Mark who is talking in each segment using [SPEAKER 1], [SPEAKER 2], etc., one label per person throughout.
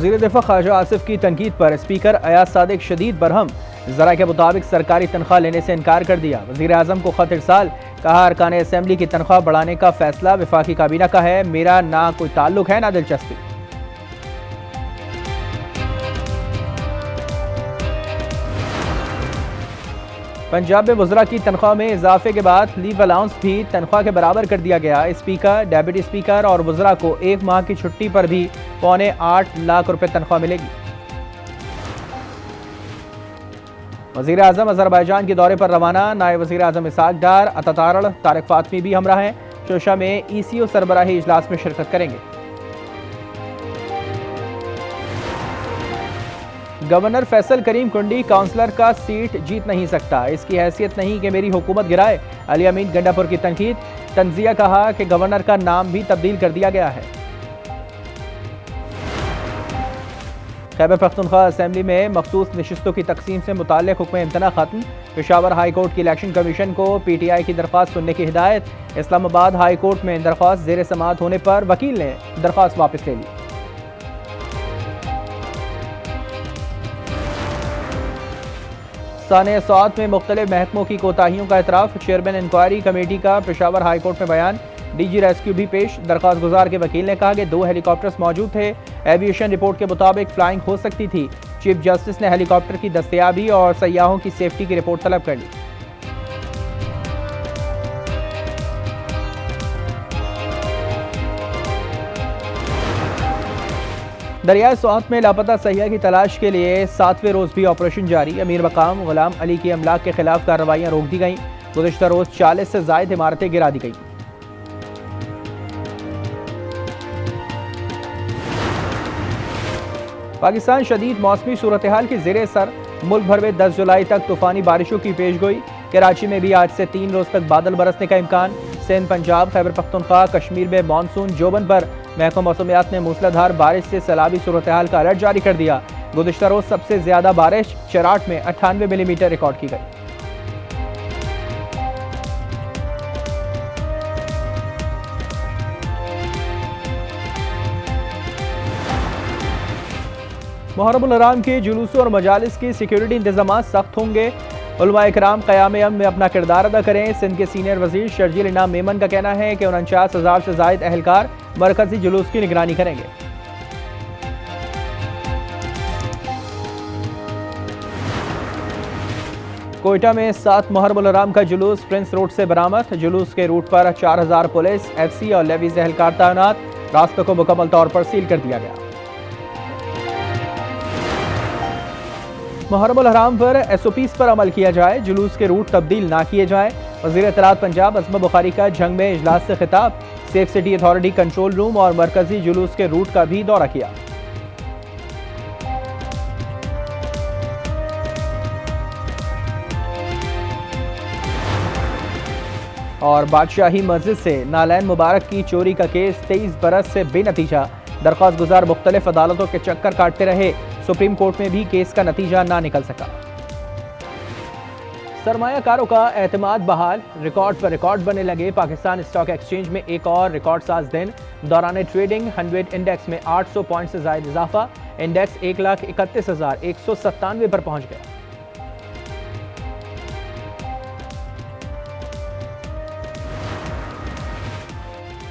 [SPEAKER 1] वज़ीर दिफा ख्वाजा आसिफ की तनकीद पर स्पीकर अयाज सादिक शदीद बरहम। ज़रा के मुताबिक सरकारी तनख्वाह लेने से इनकार कर दिया। वज़ीर आज़म को खत इरसाल, कहा अरकान असम्बली की तनख्वाह बढ़ाने का फैसला वफाकी काबीना का है, मेरा ना कोई ताल्लुक है ना दिलचस्पी। पंजाब में वज़रा की तनख्वाह में इजाफे के बाद लीव अलाउंस भी तनख्वाह के बराबर कर दिया गया। स्पीकर, डेप्यूटी स्पीकर और वज़रा को एक माह की छुट्टी पर भी 8.25 लाख रुपए तनख्वाह मिलेगी। वज़ीर आज़म अज़रबैजान के दौरे पर रवाना। नायब वज़ीर आज़म इसहाक डार, अतातारड़, तारिक फातमी भी हमरा हैं। शोशा में ECO सरबराही इजलास में शिरकत करेंगे। गवर्नर फैसल करीम कुंडी काउंसलर का सीट जीत नहीं सकता, इसकी हैसियत नहीं कि मेरी हुकूमत गिराए। अली अमीन गंडापुर की तनकीद। तंजिया कहा कि गवर्नर का नाम भी तब्दील कर दिया गया है। खैबर पख्तूनख्वा असेंबली में मखसूस नशिस्तों की तकसीम से मुताल्लिक हुक्म इम्तना खत्म। पेशावर हाई कोर्ट की इलेक्शन कमीशन को PTI की दरख्वास्त सुनने की हिदायत। इस्लामाबाद हाई कोर्ट में दरख्वास्त जेर समाअत होने पर वकील ने दरख्वास्त वापस ले ली। साने सौत में मुख्तलिफ महकमों की कोताहियों का एतराफ़। चेयरमैन इंक्वायरी कमेटी का पेशावर हाई कोर्ट में बयान। DG रेस्क्यू भी पेश। दरख्वास्त गुजार के वकील ने कहा कि 2 हेलीकॉप्टर्स मौजूद थे। एविएशन रिपोर्ट के मुताबिक फ्लाइंग हो सकती थी। चीफ जस्टिस ने हेलीकॉप्टर की दस्तयाबी और सयाहों की सेफ्टी की रिपोर्ट तलब कर ली। दरियाए स्वात में लापता सहिया की तलाश के लिए 7वें रोज भी ऑपरेशन जारी। अमीर मकाम गुलाम अली की अमलाक के खिलाफ कार्रवाइयां रोक दी गईं। गुज़िश्ता रोज 40 से ज़ायद इमारतें गिरा दी गईं। पाकिस्तान शदीद मौसमी सूरत हाल की ज़ेरे सर। मुल्क भर में 10 जुलाई तक तूफानी बारिशों की पेशगोई। कराची में भी आज से 3 रोज तक बादल बरसने का इम्कान। सिंध, पंजाब, खैबर पख्तूनख्वा, कश्मीर में मानसून जोबन पर महकमा मौसमियात ने मूसलाधार बारिश से सैलाबी सूरत हाल का अलर्ट जारी कर दिया। गुज़िश्ता रोज सबसे ज्यादा बारिश चराट में 98 मिलीमीटर रिकॉर्ड की गई। मुहर्रमुल हराम के जुलूसों और मजालिस की सिक्योरिटी इंतजाम सख्त होंगे। उलमा इकराम क़याम अमन में अपना किरदार अदा करें। सिंध के सीनियर वजीर शर्जील इनाम मेमन का कहना है कि 49,000 से ज़ायद अहलकार मरकजी जुलूस की निगरानी करेंगे। कोयटा में 7 मुहर्रमुल हराम का जुलूस प्रिंस रोड से बरामद। जुलूस के रूट पर 4,000 पुलिस, FC और लेवीज अहलकार तैनात। रास्तों को मुकम्मल तौर पर सील कर दिया गया। मुहर्रमुल हराम पर SOPs पर अमल किया जाए। जुलूस के रूट तब्दील ना किए जाए। वज़ीर इत्तलात पंजाब अज़मा बुखारी का जंग में इजलास से खिताब। Safe city authority control room और मरकजी जुलूस के रूट का भी दौरा किया। और बादशाही मस्जिद से नालैन मुबारक की चोरी का केस 23 बरस से बेनतीजा। दरख्वास्त गुजार मुख्तलिफ अदालतों के चक्कर काटते रहे। सुप्रीम कोर्ट में भी केस का नतीजा ना निकल सका। सरमायाकारों का एतमाद बहाल। रिकॉर्ड पर रिकॉर्ड बनने लगे। पाकिस्तान स्टॉक एक्सचेंज में एक और रिकॉर्ड साज दिन। दौरान ट्रेडिंग 100 इंडेक्स में 800 पॉइंट से ज्यादा इजाफा। इंडेक्स 1,31,197 पर पहुंच गया।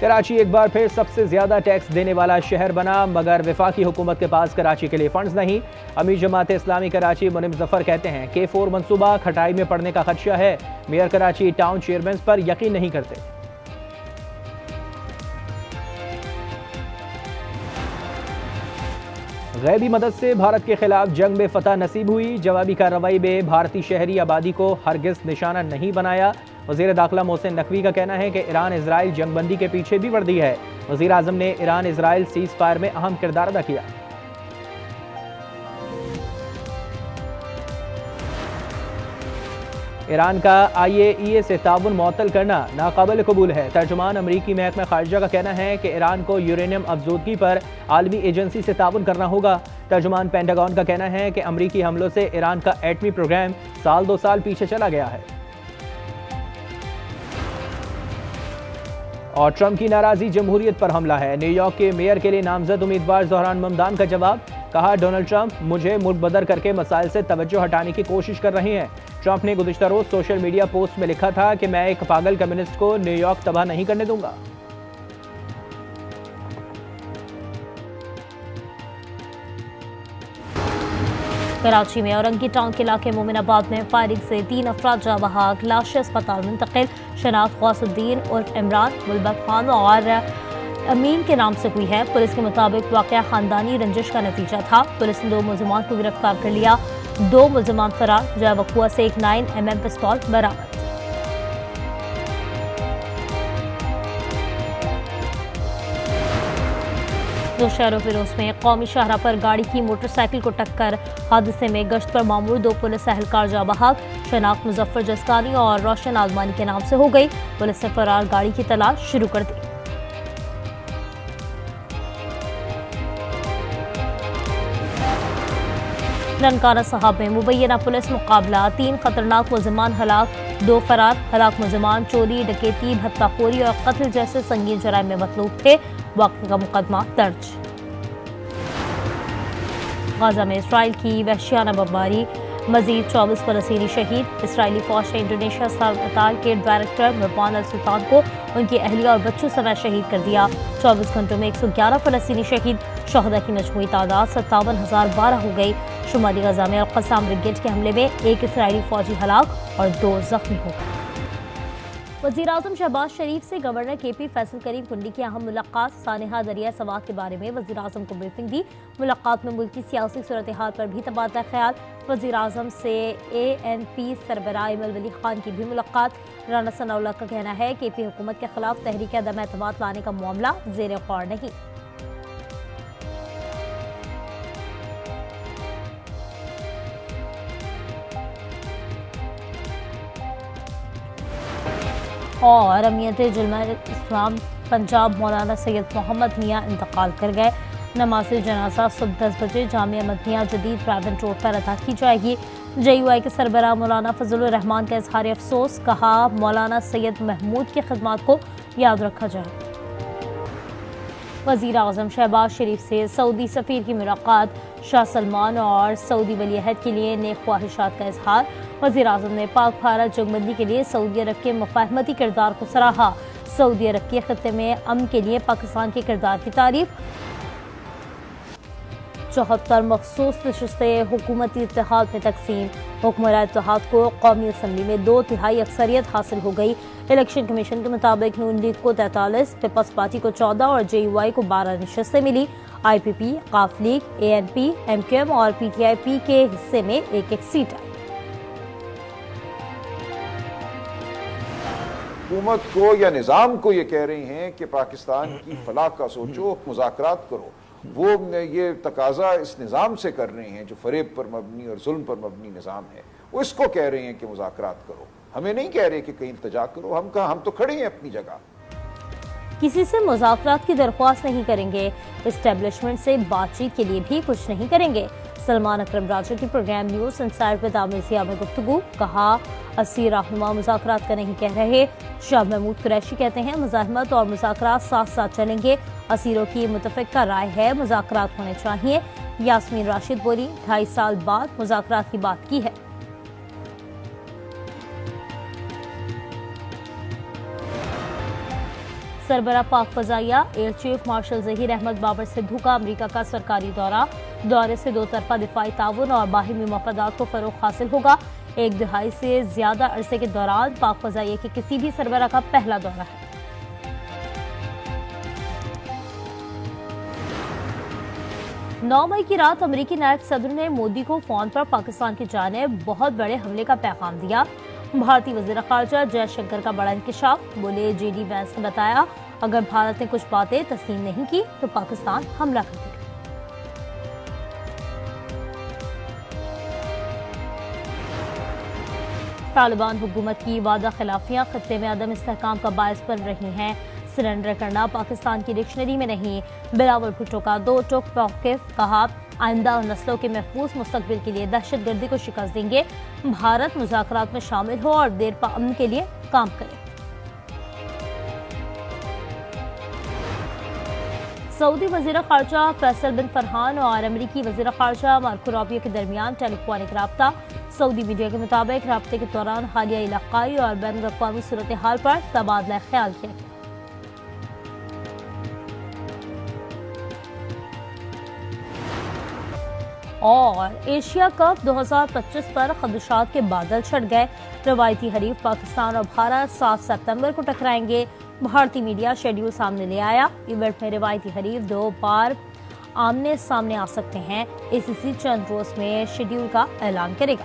[SPEAKER 1] कराची एक बार फिर सबसे ज्यादा टैक्स देने वाला शहर बना, मगर वफाकी हुकूमत के पास कराची के लिए फंड्स नहीं। अमीर जमात इस्लामी कराची मुनीम जफर कहते हैं K4 मंसूबा खटाई में पड़ने का खदशा है। मेयर कराची टाउन चेयरमैन पर यकीन नहीं करते। गैबी मदद से भारत के खिलाफ जंग में फतह नसीब हुई। जवाबी कार्रवाई में भारतीय शहरी आबादी को हरगिज निशाना नहीं बनाया। वज़ीर दाखिला मोहसिन नकवी का कहना है कि ईरान इजराइल जंगबंदी के पीछे भी वर्दी है। वज़ीर आज़म ने ईरान इजराइल सीज फायर में अहम किरदार अदा किया। ईरान का IAEA से ताउन मुअत्तल करना नाकाबिल कबूल है। तर्जुमान अमरीकी महकमा खारजा का कहना है कि ईरान को यूरेनियम अफजूदगी पर आलमी एजेंसी से ताउन करना होगा। तर्जुमान पेंटागन का कहना है कि अमरीकी हमलों से ईरान का एटमी प्रोग्राम 2 साल पीछे चला गया है। और ट्रंप की नाराजगी जमहूरियत पर हमला है। न्यूयॉर्क के मेयर के लिए नामजद उम्मीदवार ज़ोहरान ममदान का जवाब। कहा डोनाल्ड ट्रंप मुझे मुल्क बदर करके मसाइल से तवज्जो हटाने की कोशिश कर रही हैं। ट्रंप ने गुज़िश्ता रोज सोशल मीडिया पोस्ट में लिखा था कि मैं एक पागल कम्युनिस्ट को न्यूयॉर्क तबाह नहीं करने दूंगा।
[SPEAKER 2] कराची में औरंगी टाउन के इलाके मोमिनाबाद में फायरिंग से 3 अफराद जाँ बहक, लाशें अस्पताल मुंतकिल। शनाख्त गौसुद्दीन उर्फ इमरान, मुल्बत खान और अमीन के नाम से हुई है। पुलिस के मुताबिक वाक़या खानदानी रंजिश का नतीजा था। पुलिस ने 2 मुलजमान को गिरफ्तार कर लिया। 2 मुलजमान फरार, जय वकुआ से एक 9mm पिस्तौल बरामद। शहरों फिरोज में कौमी शाहरा पर गाड़ी की मोटरसाइकिल को टक्कर, हादसे में गश्त पर मामूर 2 पुलिस एहलकार जाँ बहक। शनाख्त मुजफ्फर जस्कानी और रोशन आलमानी के नाम से हो गई। पुलिस ने फरार गाड़ी की तलाश शुरू कर दी। ननकाना साहब में मुबैना पुलिस मुकाबला, 3 खतरनाक मुलजमान हलाक, 2 फरार। हलाक मुलजमान चोरी, डकैती, भत्ताखोरी और कत्ल जैसे संगीन जराइम में मतलूब थे। वाक़े का मुकदमा दर्ज। गाजा में इसराइल की वहशियाना बमबारी, मजीद 24 फलस्तीनी शहीद। इसराइली फौज ने इंडोनेशिया अस्पताल के डायरेक्टर मरवान अल सुल्तान को उनकी अहलिया और बच्चों समेत शहीद कर दिया। 24 घंटों में 111 फलस्तीनी शहीद। शहदा की मजमूई तादाद 57,012 हो गई। शुमाली गाजा में अल-क़स्साम ब्रिगेड के हमले में 1 इसराइली फौजी हलाक और 2 जख्मी हो गए। वज़ीर-ए-आज़म शहबाज शरीफ से गवर्नर KP फैसल करीम कुंडी की अहम मुलाकात, सानिहा दरिया सवात के बारे में वज़ीर-ए-आज़म को ब्रीफिंग दी। मुलाकात में मुल्क की सियासी सूरत हाल पर भी तबादला ख्याल। वज़ीर-ए-आज़म से ANP सरबराह इमल वली खान की भी मुलाकात। राना सनाउल्लाह का कहना है KP हुकूमत के खिलाफ तहरीक अदम एतमाद लाने का मामला ज़ेर गौर नहीं। और अमीयत जुल्मा इस्लाम पंजाब मौलाना सैयद मोहम्मद मियाँ इंतकाल कर गए। नमाज जनाजा सुबह 10 बजे जामिया मदनिया जदीद प्राइवेट रोड पर अदा की जाएगी। JUI के सरबराह मौलाना फजलुर रहमान का इजहार अफसोस, कहा मौलाना सैयद महमूद की खिदमत को याद रखा जाए। वज़ीर-ए-आज़म शहबाज शरीफ से सऊदी सफ़ीर की मुलाकात, शाह सलमान और सऊदी वली-अहद के लिए नेक ख्वाहिशात का इजहार। वज़ीर-ए-आज़म ने पाक भारत जंगबंदी के लिए सऊदी अरब के मुफाहमती किरदार को सराहा। सऊदी अरब के खत्ते में अमन के लिए पाकिस्तान के किरदार की तारीफ। 74 मखसूस नशस्तें हुकूमती इत्तेहाद में तकसीम। हुक्मरान इत्तेहाद को कौमी असम्बली में 2/3 अक्सरियत हासिल हो गई। इलेक्शन कमीशन के मुताबिक नून लीग को 43, पीपल्स पार्टी को 14 और JUI को 12 नशस्तें मिली। IPP, काफ लीग, ANP, MQM और PTIP के हिस्से में 1-1 सीट आई।
[SPEAKER 3] हुकूमत को या निज़ाम को ये कह रही हैं कि पाकिस्तान की फलाह का सोचो, मुज़ाकरात करो, वो ये तकाजा इस निज़ाम से कर रहे हैं जो फरेब पर मबनी और जुल्म पर मबनी निज़ाम है। वो इसको कह रहे हैं कि मुज़ाकरात करो, हमें नहीं कह रहे कि कहीं इल्तिजा करो। हम तो खड़े हैं अपनी जगह।
[SPEAKER 2] किसी से मुज़ाकरात की दरख्वास्त नहीं करेंगे, इस्टेब्लिशमेंट से बातचीत के लिए भी कुछ नहीं करेंगे। सलमान अकरम राजा की program news inside with Aamir Zia में गुफ्तगू, कहा असीर रहनुमा मुज़ाकरात का नहीं कह रहे। शाह महमूद कुरैशी कहते हैं मुज़ाहमत और मुज़ाकरात साथ साथ चलेंगे। असीरों की मुतफ़िक़ा राय है मुज़ाकरात होने चाहिए। यास्मीन राशिद बोली 2.5 साल बाद मुज़ाकरात की बात की है। सरबरा पाक फ़ज़ाइया air chief marshal Zaheer Ahmed Babar Sidhu का अमरीका का सरकारी दौरे से 2 तरफ़ा दिफ़ाई ताउन और बाहिमी मफ़ादात को फ़रोग़ हासिल होगा। 1 दहाई से ज़्यादा अरसे के दौरान पाक फ़ज़ाइया के किसी भी सरबरा का पहला दौरा है। 9 मई की रात अमरीकी नायब सदर ने मोदी को फ़ोन पर पाकिस्तान की जानिब बहुत बड़े हमले का पैगाम दिया। भारतीय वज़ीर ख़ारजा जयशंकर का बड़ा इंकशाफ, बोले JD वैंस ने बताया अगर भारत ने कुछ बातें तस्लीम नहीं की तो पाकिस्तान हमला कर देगा। तालिबान हुकूमत की वादा खिलाफियां खत्ते में अदम इस्तेहकाम का बायस बन रही हैं। सरेंडर करना पाकिस्तान की डिक्शनरी में नहीं। बिलावल भुट्टो का 2 टोक मौक़िफ़, कहा आइंदा नस्लों के महफूज मुस्तकबिल के लिए दहशतगर्दी को शिकस्त देंगे। भारत मुज़ाकरात में शामिल हो और देर पा अमन के लिए काम करे। सऊदी वज़ीर ख़ारजा फैसल बिन फरहान और अमरीकी वज़ीर ख़ारजा मार्को रूबियो के दरमियान टेलीफोनिक रब्ता। सऊदी मीडिया के मुताबिक रब्ते के दौरान हालिया इलाक़ाई और बैनुल अक़वामी सूरत हाल पर तबादला ख्याल किया। और एशिया कप 2025 पर खदशात के बादल छट गए। रवायती हरीफ पाकिस्तान और भारत 7 सितंबर को टकराएंगे। भारतीय मीडिया शेड्यूल सामने ले आया। इवेंट में रवायती हरीफ 2 बार आमने सामने आ सकते हैं। ACC चंद रोज में शेड्यूल का ऐलान करेगा।